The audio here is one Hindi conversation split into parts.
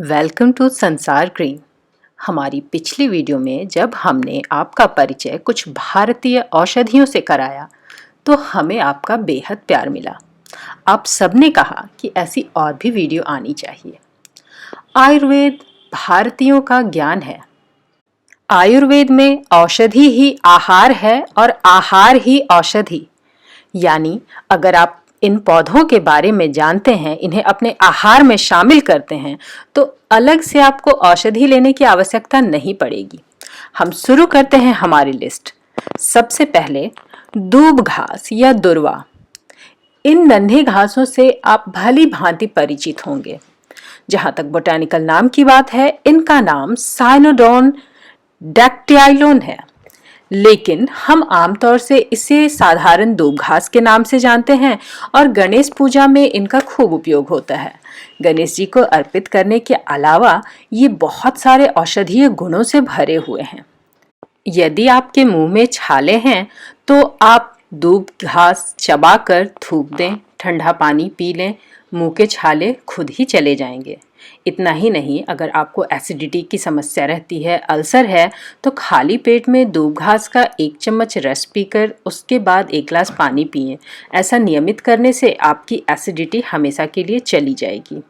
वेलकम टू संसार ग्रीन। हमारी पिछली वीडियो में जब हमने आपका परिचय कुछ भारतीय औषधियों से कराया तो हमें आपका बेहद प्यार मिला। आप सबने कहा कि ऐसी और भी वीडियो आनी चाहिए। आयुर्वेद भारतीयों का ज्ञान है। आयुर्वेद में औषधि ही आहार है और आहार ही औषधि। यानी अगर आप इन पौधों के बारे में जानते हैं, इन्हें अपने आहार में शामिल करते हैं, तो अलग से आपको औषधि लेने की आवश्यकता नहीं पड़ेगी। हम शुरू करते हैं हमारी लिस्ट। सबसे पहले दूब घास या दुर्वा। इन नन्हे घासों से आप भली भांति परिचित होंगे। जहां तक बोटैनिकल नाम की बात है, इनका नाम साइनोडोन डैक्टाइलोन है, लेकिन हम आमतौर से इसे साधारण दूब घास के नाम से जानते हैं और गणेश पूजा में इनका खूब उपयोग होता है। गणेश जी को अर्पित करने के अलावा ये बहुत सारे औषधीय गुणों से भरे हुए हैं। यदि आपके मुंह में छाले हैं तो आप दूब घास चबाकर थूक दें, ठंडा पानी पी लें, मुंह के छाले खुद ही चले जाएंगे। इतना ही नहीं, अगर आपको एसिडिटी की समस्या रहती है, अल्सर है, तो खाली पेट में दूब घास का 1 चम्मच रस पीकर उसके बाद 1 गिलास पानी पिएं। ऐसा नियमित करने से आपकी एसिडिटी हमेशा के लिए चली जाएगी।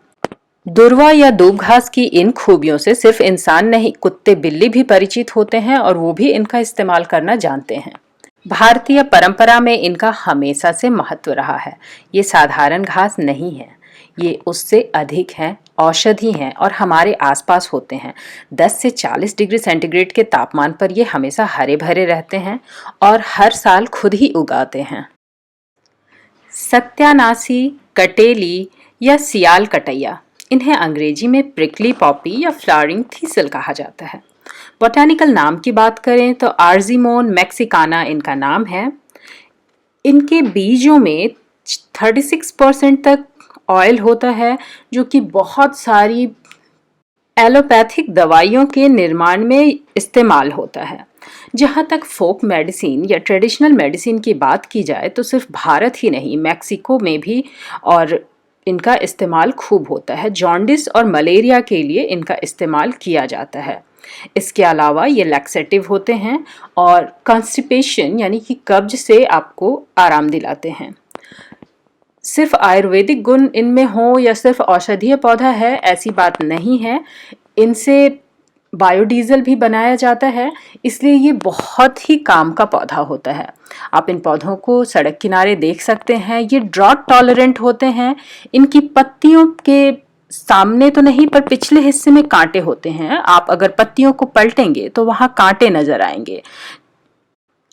दुर्वा या दूब घास की इन खूबियों से सिर्फ इंसान नहीं, कुत्ते बिल्ली भी परिचित होते हैं और वो भी इनका इस्तेमाल करना जानते हैं। भारतीय परंपरा में इनका हमेशा से महत्व रहा है। ये साधारण घास नहीं है, ये उससे अधिक है, औषधि हैं और हमारे आसपास होते हैं। 10 से 40 डिग्री सेंटीग्रेड के तापमान पर ये हमेशा हरे भरे रहते हैं और हर साल खुद ही उगाते हैं। सत्यानाशी, कटेली या सियाल कटैया, इन्हें अंग्रेजी में प्रिकली पॉपी या फ्लावरिंग थीसल कहा जाता है। बोटैनिकल नाम की बात करें तो आर्जिमोन मैक्सिकाना इनका नाम है। इनके बीजों में 36% तक ऑयल होता है, जो कि बहुत सारी एलोपैथिक दवाइयों के निर्माण में इस्तेमाल होता है। जहाँ तक फोक मेडिसिन या ट्रेडिशनल मेडिसिन की बात की जाए तो सिर्फ भारत ही नहीं, मैक्सिको में भी और इनका इस्तेमाल खूब होता है। जॉन्डिस और मलेरिया के लिए इनका इस्तेमाल किया जाता है। इसके अलावा ये लैक्सेटिव होते हैं और कॉन्स्टिपेशन यानी कि कब्ज से आपको आराम दिलाते हैं। सिर्फ आयुर्वेदिक गुण इनमें हो या सिर्फ औषधीय पौधा है, ऐसी बात नहीं है। इनसे बायोडीजल भी बनाया जाता है, इसलिए ये बहुत ही काम का पौधा होता है। आप इन पौधों को सड़क किनारे देख सकते हैं। ये ड्रॉट टॉलरेंट होते हैं। इनकी पत्तियों के सामने तो नहीं पर पिछले हिस्से में कांटे होते हैं। आप अगर पत्तियों को पलटेंगे तो वहां कांटे नजर आएंगे।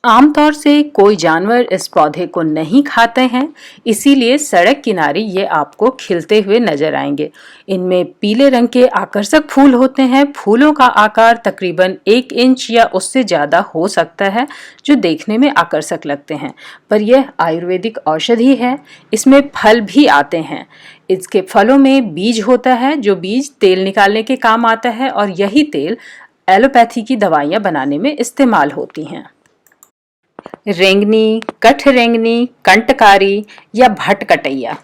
आमतौर से कोई जानवर इस पौधे को नहीं खाते हैं, इसीलिए सड़क किनारे ये आपको खिलते हुए नजर आएंगे। इनमें पीले रंग के आकर्षक फूल होते हैं। फूलों का आकार तकरीबन 1 इंच या उससे ज़्यादा हो सकता है, जो देखने में आकर्षक लगते हैं, पर यह आयुर्वेदिक औषधि है। इसमें फल भी आते हैं। इसके फलों में बीज होता है, जो बीज तेल निकालने के काम आता है और यही तेल एलोपैथी की दवाइयाँ बनाने में इस्तेमाल होती हैं। रेंगनी, कठरेंगनी, कंटकारी या भटकटैया,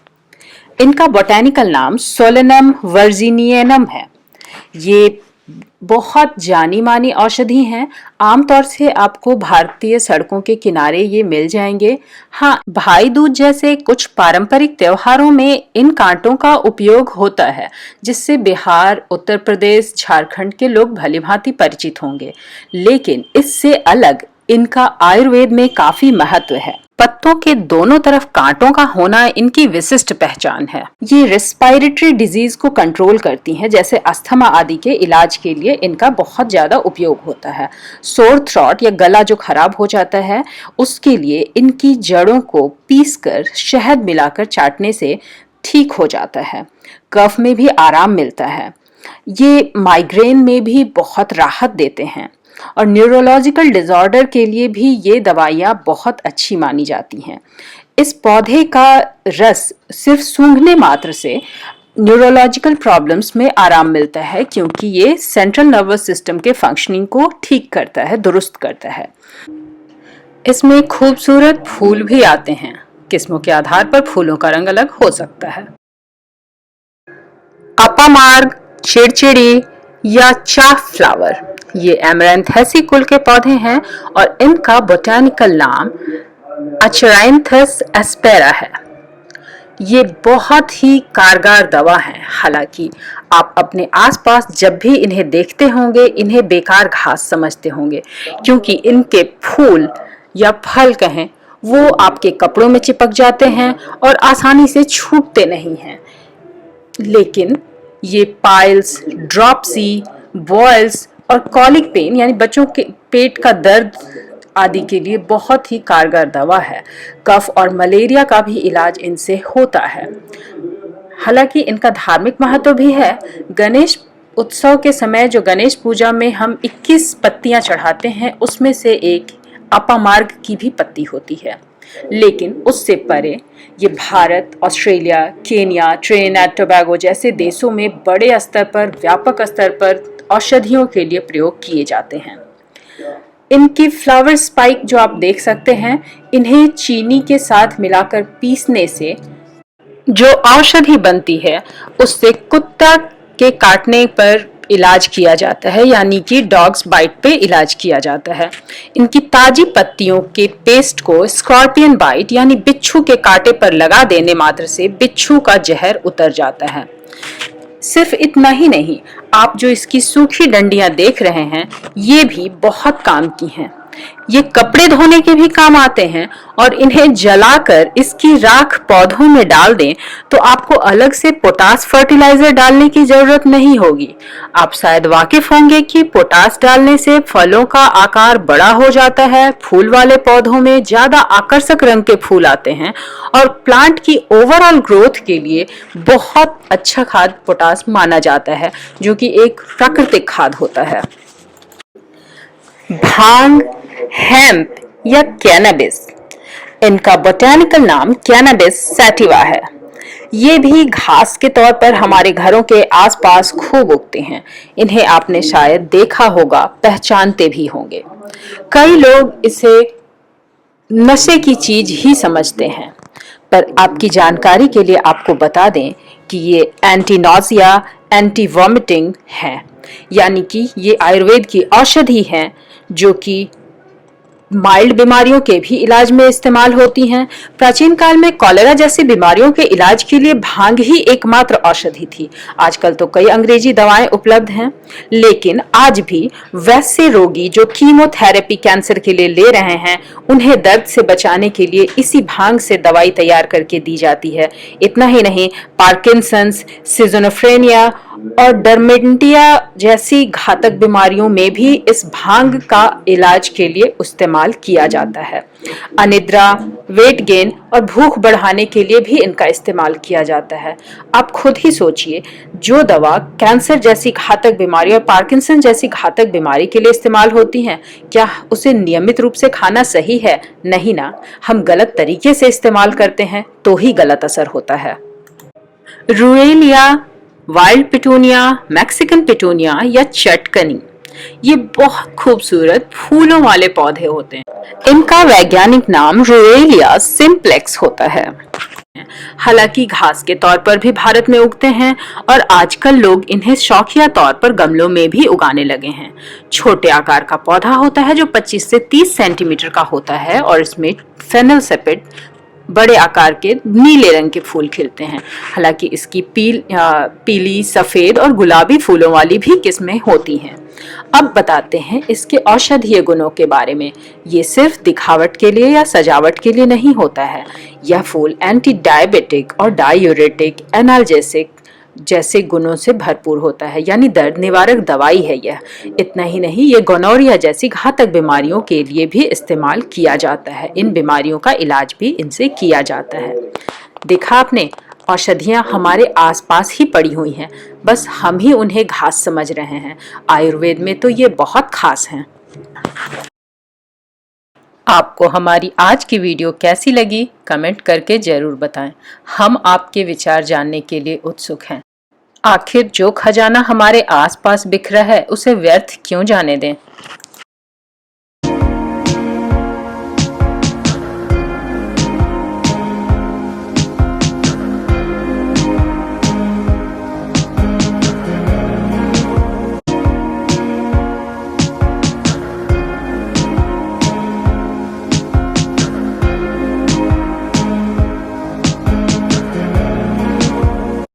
इनका बोटैनिकल नाम सोलेनम वर्जीनियनम है। ये बहुत जानी मानी औषधि हैं। आमतौर से आपको भारतीय सड़कों के किनारे ये मिल जाएंगे। हाँ, भाई दूज जैसे कुछ पारंपरिक त्योहारों में इन कांटों का उपयोग होता है, जिससे बिहार, उत्तर प्रदेश, झारखंड के लोग भलीभांति परिचित होंगे। लेकिन इससे अलग इनका आयुर्वेद में काफी महत्व है। पत्तों के दोनों तरफ कांटों का होना इनकी विशिष्ट पहचान है। ये रेस्पिरेटरी डिजीज को कंट्रोल करती हैं, जैसे अस्थमा आदि के इलाज के लिए इनका बहुत ज्यादा उपयोग होता है। सोर थ्रॉट या गला जो खराब हो जाता है, उसके लिए इनकी जड़ों को पीसकर शहद मिलाकर चाटने से ठीक हो जाता है। कफ में भी आराम मिलता है। ये माइग्रेन में भी बहुत राहत देते हैं और न्यूरोलॉजिकल डिसऑर्डर के लिए भी ये दवाइयाँ बहुत अच्छी मानी जाती हैं। इस पौधे का रस सिर्फ सूंघने मात्र से न्यूरोलॉजिकल प्रॉब्लम्स में आराम मिलता है, क्योंकि ये सेंट्रल नर्वस सिस्टम के फंक्शनिंग को ठीक करता है, दुरुस्त करता है। इसमें खूबसूरत फूल भी आते हैं। किस्मों के आधार पर फूलों का रंग अलग हो सकता है। अपामार्ग, चिड़चिड़ी या चाफ फ्लावर, ये एमरैंथेसी कुल के पौधे हैं और इनका बोटैनिकल नाम अचराइंथस एस्पेरा है। ये बहुत ही कारगर दवा है। हालांकि आप अपने आसपास जब भी इन्हें देखते होंगे, इन्हें बेकार घास समझते होंगे, क्योंकि इनके फूल या फल कहें वो आपके कपड़ों में चिपक जाते हैं और आसानी से छूटते नहीं हैं। लेकिन ये पाइल्स, ड्रॉपसी, बॉयल्स और कॉलिक पेन यानी बच्चों के पेट का दर्द आदि के लिए बहुत ही कारगर दवा है। कफ और मलेरिया का भी इलाज इनसे होता है। हालांकि इनका धार्मिक महत्व भी है। गणेश उत्सव के समय जो गणेश पूजा में हम 21 पत्तियां चढ़ाते हैं, उसमें से एक अपामार्ग की भी पत्ती होती है। लेकिन उससे परे ये Bharat, Australia, Kenya, Trinidad Tobago जैसे देशों में बड़े स्तर पर, व्यापक स्तर पर औषधियों के लिए प्रयोग किए जाते हैं। इनकी फ्लावर स्पाइक जो आप देख सकते हैं, इन्हें चीनी के साथ मिलाकर पीसने से जो औषधि बनती है उससे कुत्ता के काटने पर इलाज किया जाता है, यानी कि डॉग्स बाइट पे इलाज किया जाता है। इनकी ताजी पत्तियों के पेस्ट को स्कॉर्पियन बाइट यानी बिच्छू के कांटे पर लगा देने मात्र से बिच्छू का जहर उतर जाता है। सिर्फ इतना ही नहीं, आप जो इसकी सूखी डंडियां देख रहे हैं, ये भी बहुत काम की हैं। ये कपड़े धोने के भी काम आते हैं और इन्हें जलाकर इसकी राख पौधों में डाल दें तो आपको अलग से पोटास फर्टिलाइजर डालने की जरूरत नहीं होगी। आप शायद वाकिफ होंगे कि पोटास डालने से फलों का आकार बड़ा हो जाता है, फूल वाले पौधों में ज्यादा आकर्षक रंग के फूल आते हैं और प्लांट की ओवरऑल ग्रोथ के लिए बहुत अच्छा खाद पोटास माना जाता है, जो कि एक प्राकृतिक खाद होता है। भांग, हेम्प या कैनबिस, इनका बोटैनिकल नाम कैनबिस सैटिवा है। ये भी घास के तौर पर हमारे घरों के आसपास खूब उगते हैं। इन्हें आपने शायद देखा होगा, पहचानते भी होंगे। कई लोग इसे नशे की चीज ही समझते हैं, पर आपकी जानकारी के लिए आपको बता दें कि ये एंटी नॉजिया, एंटी वॉमिटिंग है, यानी कि ये आयुर्वेद की औषधि है जो कि माइल्ड बीमारियों के भी इलाज में इस्तेमाल होती हैं। प्राचीन काल में कॉलेरा जैसी बीमारियों के इलाज के लिए भांग ही एकमात्र औषधि थी। आजकल तो कई अंग्रेजी दवाएं उपलब्ध हैं, लेकिन आज भी वैसे रोगी जो कीमोथेरेपी कैंसर के लिए ले रहे हैं, उन्हें दर्द से बचाने के लिए इसी भांग से दवाई तैयार करके दी जाती है। इतना ही नहीं, पार्किंसंस, सिजोफ्रेनिया और डर्मेंटिया जैसी घातक बीमारियों में भी इस भांग का इलाज के लिए इस्तेमाल किया जाता है। अनिद्रा, वेट गेन और भूख बढ़ाने के लिए भी इनका इस्तेमाल किया जाता है। आप खुद ही सोचिए, जो दवा कैंसर जैसी घातक बीमारी और पार्किंसन जैसी घातक बीमारी के लिए इस्तेमाल होती है, क्या उसे नियमित रूप से खाना सही है? नहीं ना। हम गलत तरीके से इस्तेमाल करते हैं तो ही गलत असर होता है। रुएलिया, वाइल्ड पिटूनिया, मैक्सिकन पिटूनिया या चटकनी, ये बहुत खूबसूरत फूलों वाले पौधे होते हैं। इनका वैज्ञानिक नाम रुएलिया सिंप्लेक्स होता है। हालांकि घास के तौर पर भी भारत में उगते हैं और आजकल लोग इन्हें शौकिया तौर पर गमलों में भी उगाने लगे हैं। छोटे आकार का पौधा होता है जो 25 से 30 सेंटीमीटर का होता है और इसमें फेनल सेपिड बड़े आकार के नीले रंग के फूल खिलते हैं। हालांकि इसकी पीली, सफेद और गुलाबी फूलों वाली भी किस्में होती हैं। अब बताते हैं इसके औषधीय गुणों के बारे में। ये सिर्फ दिखावट के लिए या सजावट के लिए नहीं होता है। यह फूल एंटी डायबिटिक और डायूरेटिक, एनाल्जेसिक जैसे गुणों से भरपूर होता है, यानी दर्द निवारक दवाई है यह। इतना ही नहीं, ये गोनोरिया जैसी घातक बीमारियों के लिए भी इस्तेमाल किया जाता है। इन बीमारियों का इलाज भी इनसे किया जाता है। देखा आपने, औषधियाँ हमारे आसपास ही पड़ी हुई हैं, बस हम ही उन्हें घास समझ रहे हैं। आयुर्वेद में तो ये बहुत खास हैं। आपको हमारी आज की वीडियो कैसी लगी, कमेंट करके जरूर बताएं। हम आपके विचार जानने के लिए उत्सुक हैं। आखिर जो खजाना हमारे आसपास बिखरा है, उसे व्यर्थ क्यों जाने दें।